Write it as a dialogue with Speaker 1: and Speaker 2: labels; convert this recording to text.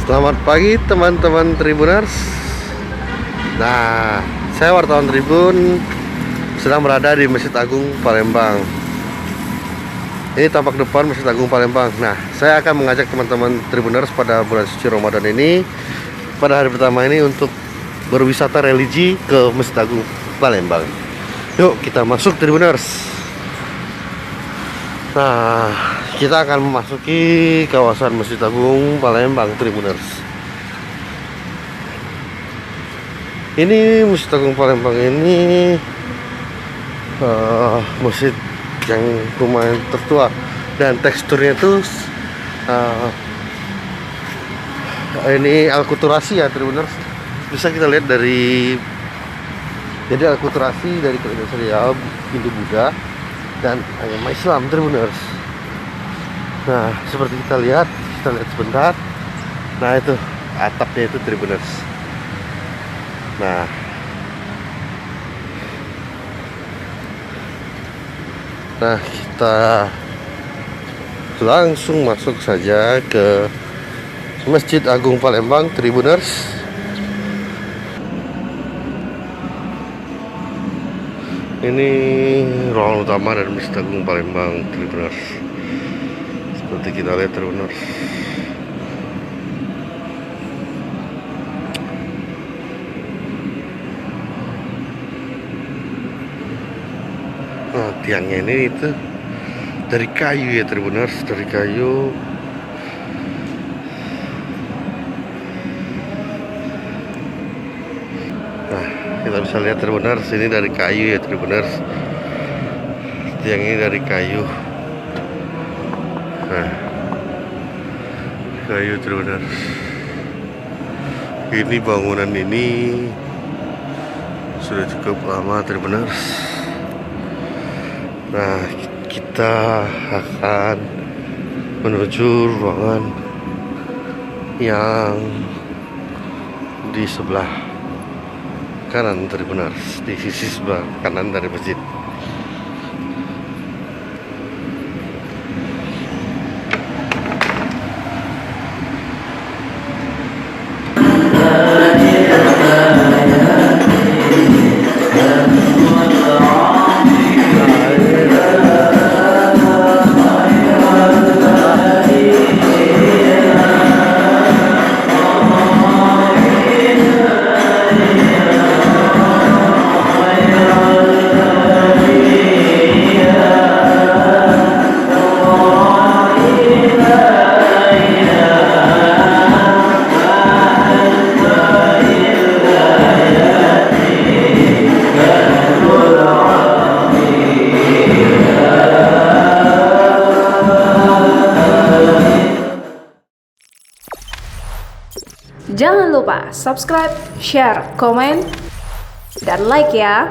Speaker 1: Selamat pagi teman-teman Tribuners. Nah, saya wartawan Tribun sedang berada di Masjid Agung Palembang. Ini tampak depan Masjid Agung Palembang. Nah, saya akan mengajak teman-teman Tribuners pada bulan suci Ramadan ini, pada hari pertama ini, untuk berwisata religi ke Masjid Agung Palembang. Yuk kita masuk Tribuners. Nah, kita akan memasuki kawasan Masjid Agung Palembang Tribuners. Ini Masjid Agung Palembang ini masjid yang lumayan tertua dan teksturnya itu ini alkulturasi ya Tribuners. Bisa kita lihat dari, jadi alkulturasi dari kerajaan Syariah, Hindu, Buddha, dan agama Islam Tribuners. Nah, seperti kita lihat sebentar. Nah, itu atapnya itu Tribuners. Nah, kita langsung masuk saja ke Masjid Agung Palembang Tribuners. Ini ruangan utama dari Masjid Agung Palembang Tribuners. Seperti kita lihat Tribuners. Nah, tiangnya ini itu dari kayu ya Tribuners, dari kayu. Nah, kita bisa lihat Tribuners, ini dari kayu ya Tribuners. Tiang ini dari kayu. Nah, kayu Tribuners. Ini bangunan ini sudah cukup lama Tribuners. Nah, kita akan menuju ruangan yang di sebelah kanan Tribuners, di sisi sebelah kanan dari masjid.
Speaker 2: Jangan lupa subscribe, share, komen, dan like ya.